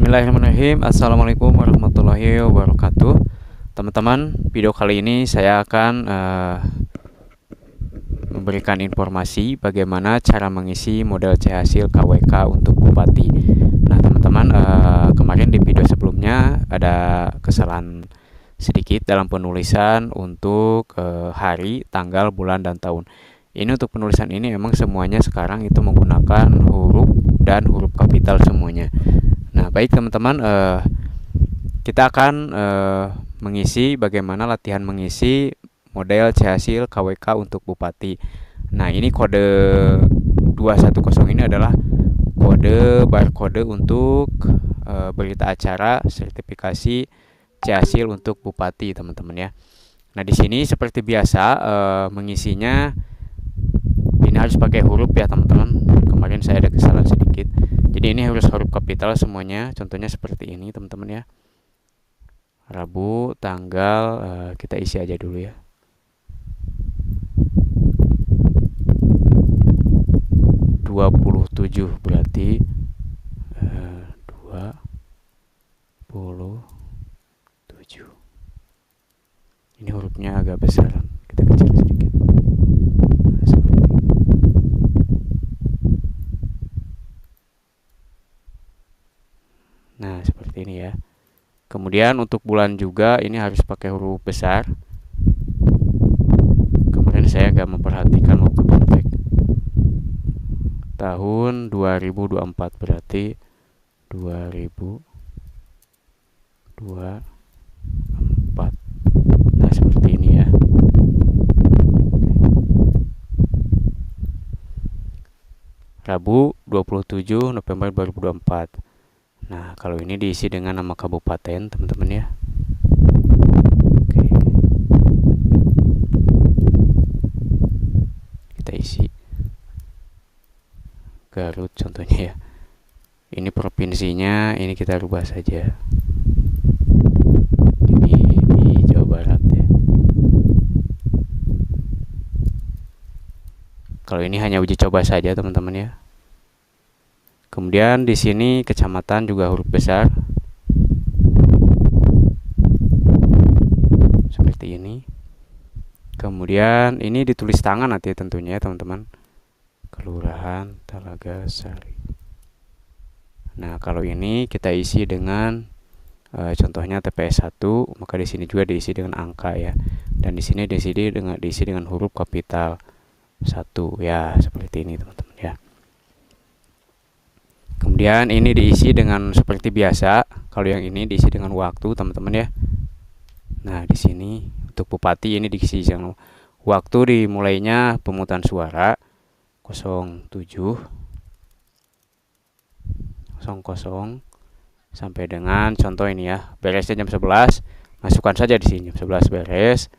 Bismillahirrahmanirrahim. Assalamualaikum warahmatullahi wabarakatuh. Teman-teman, video kali ini saya akan memberikan informasi bagaimana cara mengisi model C hasil KWK untuk bupati. Nah, teman-teman, kemarin di video sebelumnya ada kesalahan sedikit dalam penulisan untuk hari, tanggal, bulan, dan tahun. Ini untuk penulisan ini memang semuanya sekarang itu menggunakan huruf dan huruf kapital semuanya. Nah, baik teman-teman, kita akan mengisi bagaimana latihan mengisi model C hasil KWK untuk bupati. Nah, ini kode 210 ini adalah kode barcode untuk berita acara sertifikasi C hasil untuk bupati, teman-teman ya. Nah, di sini seperti biasa mengisinya ini harus pakai huruf ya, teman-teman. Kemarin saya ada kesalahan sedikit. Jadi ini harus huruf kapital semuanya. Contohnya seperti ini, teman-teman ya. Rabu, tanggal, kita isi aja dulu ya. (27) berarti 27. Ini hurufnya agak besar. Kita kecil sedikit. Nah, seperti ini ya. Kemudian untuk bulan juga ini harus pakai huruf besar. Kemarin saya agak memperhatikan waktu kontak. Tahun 2024 berarti 2024. Nah, seperti ini ya. Rabu 27 November 2024. Nah, kalau ini diisi dengan nama kabupaten, teman-teman ya. Oke. Kita isi Garut contohnya ya. Ini provinsinya, ini kita rubah saja. Ini di Jawa Barat ya. Kalau ini hanya uji coba saja, teman-teman ya. Kemudian di sini kecamatan juga huruf besar. Seperti ini. Kemudian ini ditulis tangan nanti tentunya teman-teman. Kelurahan Talaga Sari. Nah, kalau ini kita isi dengan contohnya TPS 1, maka di sini juga diisi dengan angka ya. Dan di sini diisi dengan huruf kapital 1 ya, seperti ini teman-teman ya. Kemudian ini diisi dengan seperti biasa. Kalau yang ini diisi dengan waktu, teman-teman ya. Nah, di sini untuk bupati ini diisi dengan waktu dimulainya pemungutan suara 07.00 sampai dengan contoh ini ya. Beresnya jam 11, masukkan saja di sini jam 11 beres.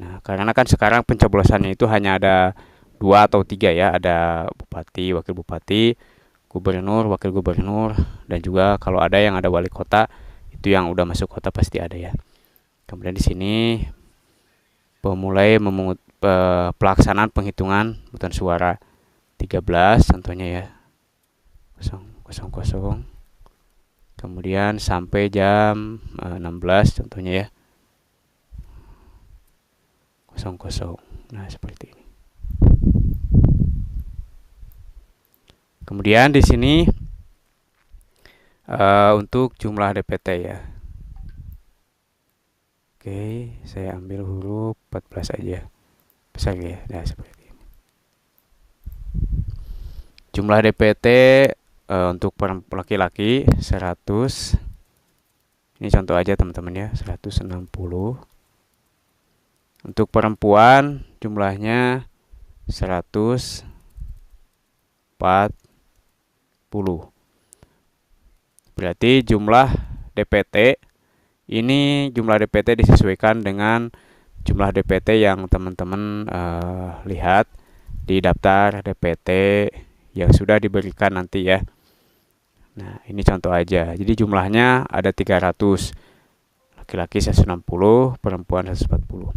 Nah, karena kan sekarang pencoblosannya itu hanya ada 2 atau 3 ya, ada bupati, wakil bupati, gubernur, wakil gubernur, dan juga kalau ada yang ada wali kota, itu yang udah masuk kota pasti ada ya. Kemudian di sini pelaksanaan penghitungan pemungutan suara 13 contohnya ya. 00. Kemudian sampai jam 16 contohnya ya. 00. Nah, seperti ini. Kemudian di sini untuk jumlah DPT ya. Oke, saya ambil huruf 14 aja. Besar ya. Nah, seperti ini. Jumlah DPT untuk laki-laki 100. Ini contoh aja teman-teman ya, 160. Untuk perempuan jumlahnya 140. Berarti jumlah DPT ini disesuaikan dengan jumlah DPT yang teman-teman lihat di daftar DPT yang sudah diberikan nanti ya. Nah, ini contoh aja. Jadi jumlahnya ada 300. Laki-laki 160, perempuan 140.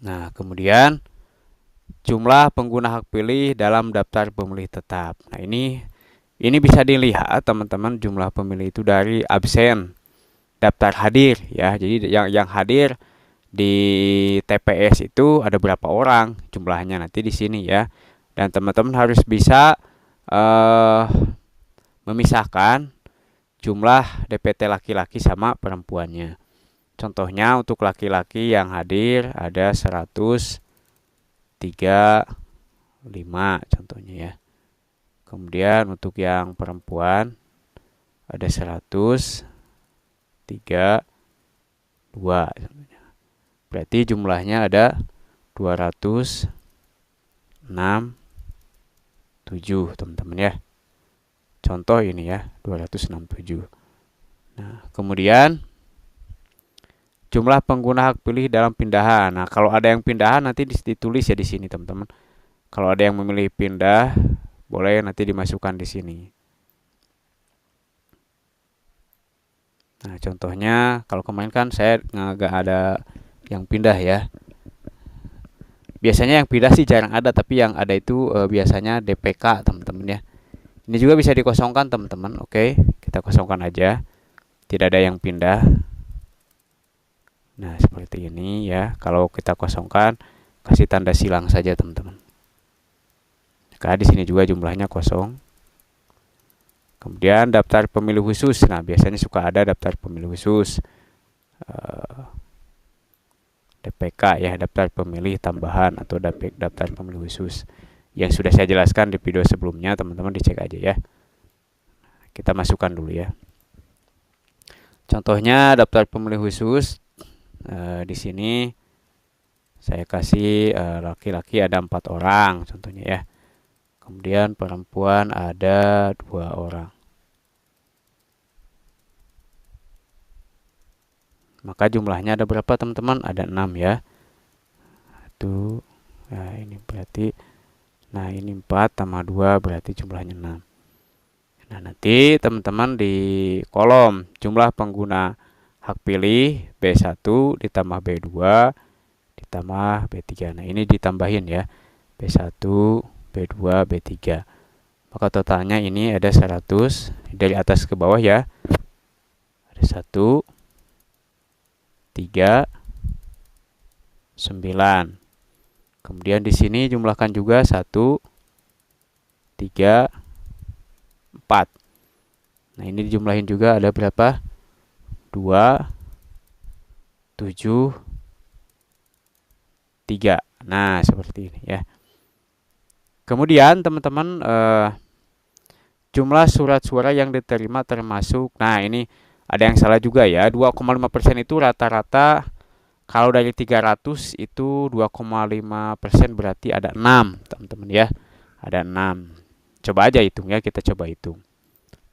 Nah, kemudian jumlah pengguna hak pilih dalam daftar pemilih tetap. Nah, ini Ini bisa dilihat teman-teman jumlah pemilih itu dari absen, daftar hadir ya. Jadi yang hadir di TPS itu ada berapa orang jumlahnya nanti di sini ya. Dan teman-teman harus bisa eh, memisahkan jumlah DPT laki-laki sama perempuannya. Contohnya untuk laki-laki yang hadir ada 135 contohnya ya. Kemudian untuk yang perempuan ada 132. Berarti jumlahnya ada 267 teman-teman ya. Contoh ini ya 267. Nah, kemudian jumlah pengguna hak pilih dalam pindahan. Nah, kalau ada yang pindahan nanti ditulis ya di sini teman-teman. Kalau ada yang memilih pindah, boleh nanti dimasukkan di sini. Nah, contohnya kalau kemarin kan saya nggak ada yang pindah ya. Biasanya yang pindah sih jarang ada, tapi yang ada itu biasanya DPK teman-teman ya. Ini juga bisa dikosongkan teman-teman. Oke, kita kosongkan aja. Tidak ada yang pindah. Nah, seperti ini ya. Kalau kita kosongkan, kasih tanda silang saja teman-teman. Maka di sini juga jumlahnya kosong. Kemudian daftar pemilih khusus. Nah, biasanya suka ada daftar pemilih khusus. DPK ya, daftar pemilih tambahan atau daftar pemilih khusus. Yang sudah saya jelaskan di video sebelumnya, teman-teman dicek aja ya. Kita masukkan dulu ya. Contohnya daftar pemilih khusus. Di sini saya kasih laki-laki ada 4 orang contohnya ya. Kemudian perempuan ada 2 orang. Maka jumlahnya ada berapa teman-teman? Ada 6 ya. Itu nah ini berarti ini 4 tambah 2 berarti jumlahnya 6. Nah, nanti teman-teman di kolom jumlah pengguna hak pilih B1 ditambah B2 ditambah B3. Nah, ini ditambahin ya. B1, B2, B3. Maka totalnya ini ada 100 dari atas ke bawah ya. Ada 1 3 9. Kemudian di sini jumlahkan juga 1 3 4. Nah, ini dijumlahin juga ada berapa? 2 7 3. Nah, seperti ini ya. Kemudian teman-teman jumlah surat suara yang diterima termasuk. Nah, ini ada yang salah juga ya. 2,5% itu rata-rata. Kalau dari 300 itu 2,5% berarti ada 6 teman-teman ya. Ada 6. Coba aja hitung ya, kita coba hitung.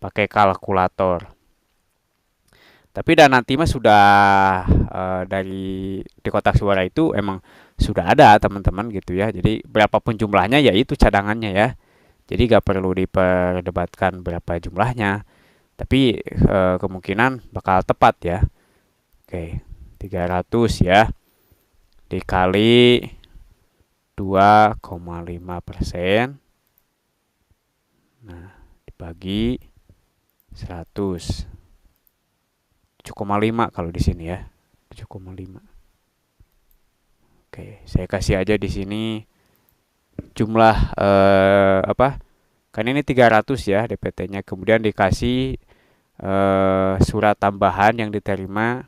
Pakai kalkulator. Tapi dan nanti mah sudah di kotak suara itu emang sudah ada teman-teman gitu ya. Jadi berapapun jumlahnya ya itu cadangannya ya. Jadi gak perlu diperdebatkan berapa jumlahnya. Tapi kemungkinan bakal tepat ya. Oke, 300 ya. Dikali 2,5%. Nah, dibagi 100. 7,5 kalau di sini ya. 7,5. Oke, saya kasih aja di sini jumlah kan ini 300 ya DPT-nya. Kemudian dikasih surat tambahan yang diterima.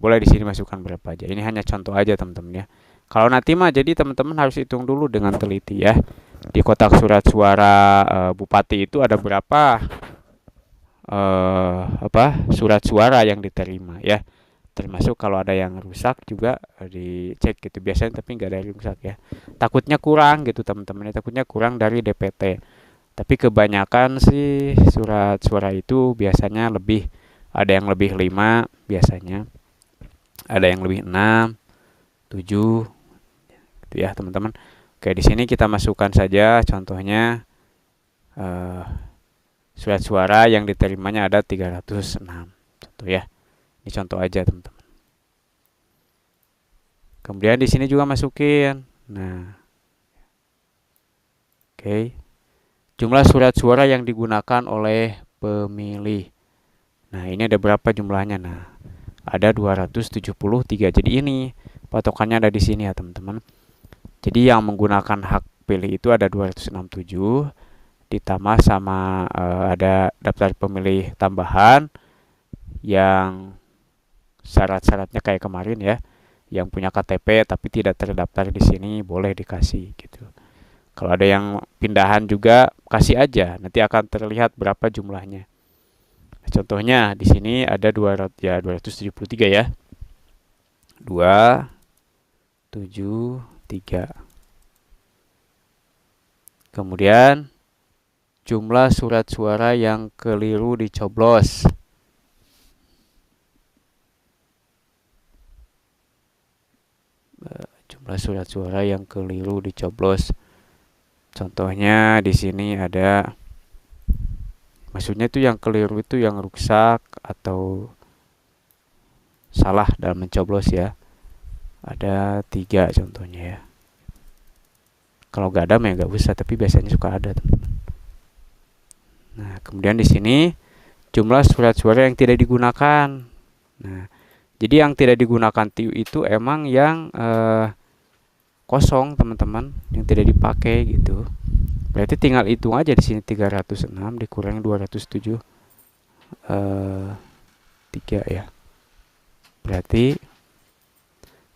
Boleh di sini masukkan berapa aja. Ini hanya contoh aja teman-teman ya. Kalau nanti mah jadi teman-teman harus hitung dulu dengan teliti ya. Di kotak surat suara bupati itu ada berapa surat suara yang diterima ya. Termasuk kalau ada yang rusak juga dicek gitu biasanya, tapi nggak ada yang rusak ya. Takutnya kurang gitu teman-teman, takutnya kurang dari DPT. Tapi kebanyakan sih surat suara itu biasanya lebih, ada yang lebih 5 biasanya. Ada yang lebih 6, 7 gitu ya teman-teman. Oke, di sini kita masukkan saja contohnya surat suara yang diterimanya ada 306 contoh ya. Ini contoh aja teman-teman. Kemudian di sini juga masukin. Nah, oke. jumlah surat suara yang digunakan oleh pemilih. Nah, ini ada berapa jumlahnya? Nah, ada 273. Jadi ini patokannya ada di sini ya, teman-teman. Jadi yang menggunakan hak pilih itu ada 267 ditambah sama ada daftar pemilih tambahan yang syarat-syaratnya kayak kemarin ya. Yang punya KTP tapi tidak terdaftar di sini boleh dikasih gitu. Kalau ada yang pindahan juga kasih aja, nanti akan terlihat berapa jumlahnya. Nah, contohnya di sini ada 273 ya. 273. Kemudian jumlah surat suara yang keliru dicoblos. Jumlah surat suara yang keliru dicoblos. Contohnya di sini ada, maksudnya itu yang keliru itu yang rusak atau salah dalam mencoblos ya. Ada 3 contohnya ya. Kalau nggak ada mah nggak usah, tapi biasanya suka ada, teman-teman. Nah, kemudian di sini jumlah surat suara yang tidak digunakan. Nah, jadi yang tidak digunakan itu emang yang kosong, teman-teman, yang tidak dipakai gitu. Berarti tinggal hitung aja di sini 306 dikurangi 207 3 ya. Berarti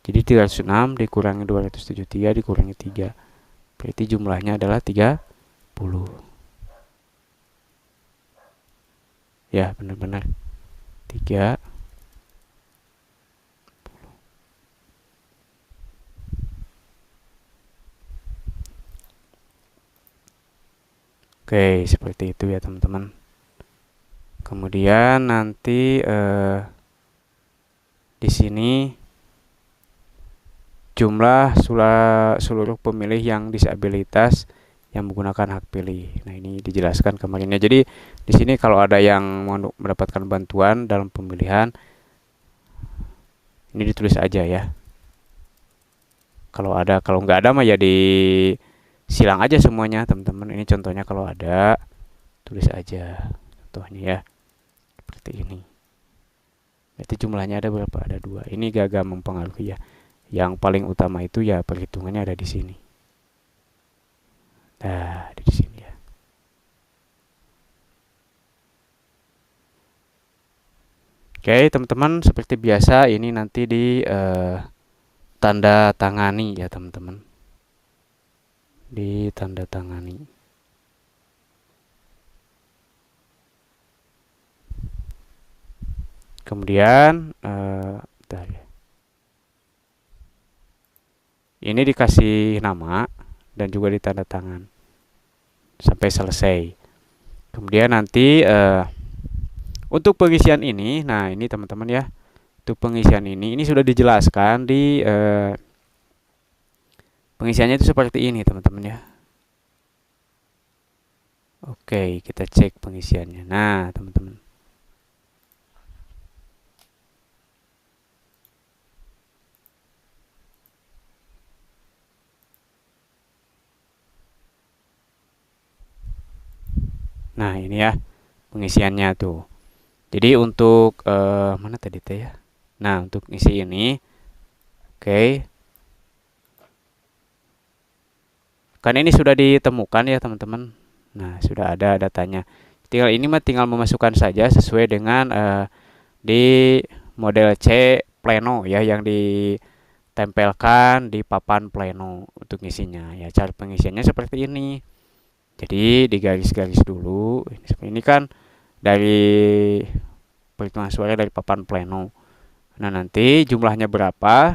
jadi 306 dikurangi 273 dikurangi 3. Berarti jumlahnya adalah 30. Ya, benar-benar 3. Oke, seperti itu ya, teman-teman. Kemudian nanti di sini jumlah seluruh pemilih yang disabilitas yang menggunakan hak pilih. Nah, ini dijelaskan kemarinnya. Jadi di sini kalau ada yang mendapatkan bantuan dalam pemilihan, ini ditulis aja ya. Kalau nggak ada mah ya silang aja semuanya, teman-teman. Ini contohnya kalau ada, tulis aja contohnya ya. Seperti ini. Berarti jumlahnya ada berapa? Ada 2. Ini gak mempengaruhi ya. Yang paling utama itu ya perhitungannya ada di sini. Nah, di sini ya. Oke, teman-teman, seperti biasa ini nanti di tanda tangani ya, teman-teman. Ditanda tangani. Kemudian bentar ya. Ini dikasih nama dan juga ditanda tangan sampai selesai. Kemudian nanti untuk pengisian ini, nah ini teman-teman ya, untuk pengisian ini sudah dijelaskan di pengisiannya itu seperti ini, teman-teman ya. Oke, kita cek pengisiannya. Nah, teman-teman. Nah, ini ya pengisiannya tuh. Jadi untuk mana tadi teh ya? Nah, untuk isi ini, oke. Kan ini sudah ditemukan ya, teman-teman. Nah, sudah ada datanya. Tinggal memasukkan saja sesuai dengan di model C pleno ya, yang ditempelkan di papan pleno untuk isinya. Ya, cara pengisiannya seperti ini. Jadi digaris-garis dulu. Ini kan dari perhitungan suara dari papan pleno. Nah, nanti jumlahnya berapa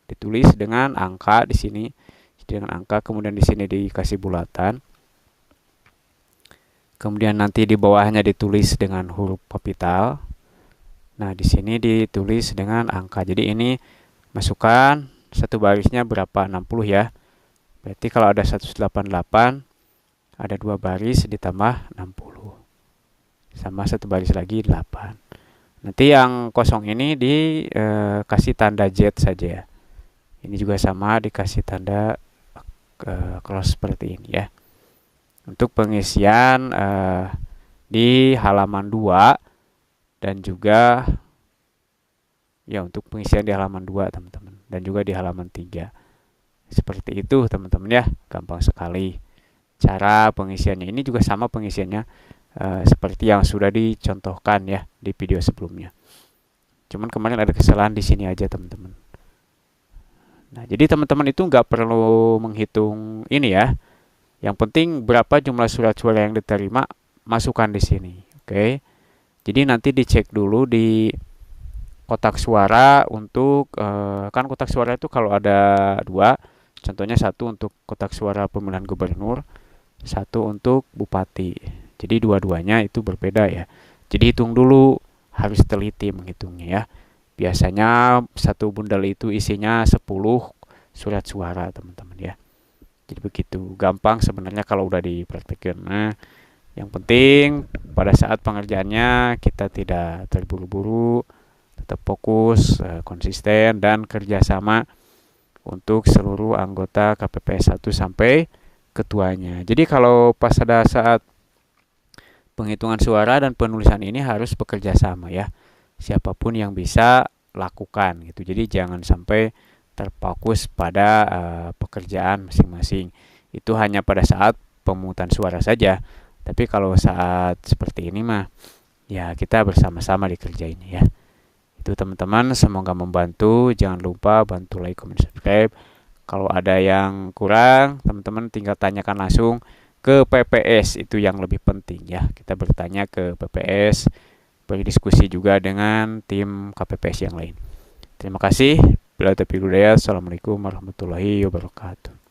ditulis dengan angka di sini, dengan angka, kemudian di sini dikasih bulatan. Kemudian nanti di bawahnya ditulis dengan huruf kapital. Nah, di sini ditulis dengan angka. Jadi ini masukkan satu barisnya berapa? 60 ya. Berarti kalau ada 188 ada 2 baris ditambah 60. Sama satu baris lagi 8. Nanti yang kosong ini dikasih tanda Z saja ya. Ini juga sama dikasih tanda cross seperti ini ya. untuk pengisian di halaman 2 dan juga ya untuk pengisian di halaman 2 teman-teman, dan juga di halaman 3. Seperti itu teman-teman ya, gampang sekali. Cara pengisiannya ini juga sama pengisiannya seperti yang sudah dicontohkan ya di video sebelumnya. Cuman kemarin ada kesalahan di sini aja teman-teman. Nah, jadi teman-teman itu nggak perlu menghitung ini ya. Yang penting berapa jumlah surat suara yang diterima, masukkan di sini. Oke. Jadi nanti dicek dulu di kotak suara untuk kan kotak suara itu kalau ada 2, contohnya 1 untuk kotak suara pemilihan gubernur, 1 untuk bupati. Jadi dua-duanya itu berbeda ya. Jadi hitung dulu, harus teliti menghitungnya ya. Biasanya satu bundel itu isinya 10 surat suara teman-teman ya. Jadi begitu, gampang sebenarnya kalau udah dipraktikkan. Nah, yang penting pada saat pengerjaannya kita tidak terburu-buru, tetap fokus, konsisten, dan kerjasama untuk seluruh anggota KPPS 1 sampai ketuanya. Jadi kalau pas ada saat penghitungan suara dan penulisan ini harus bekerja sama ya. Siapapun yang bisa lakukan gitu. Jadi jangan sampai terfokus pada pekerjaan masing-masing. Itu hanya pada saat pemungutan suara saja. Tapi kalau saat seperti ini mah ya kita bersama-sama dikerjainnya ya. Itu teman-teman, semoga membantu. Jangan lupa bantu like, comment, subscribe. Kalau ada yang kurang, teman-teman tinggal tanyakan langsung ke PPS, itu yang lebih penting ya. Kita bertanya ke PPS, berdiskusi juga dengan tim KPPS yang lain. Terima kasih. Bila taufiq hidayah. Assalamualaikum warahmatullahi wabarakatuh.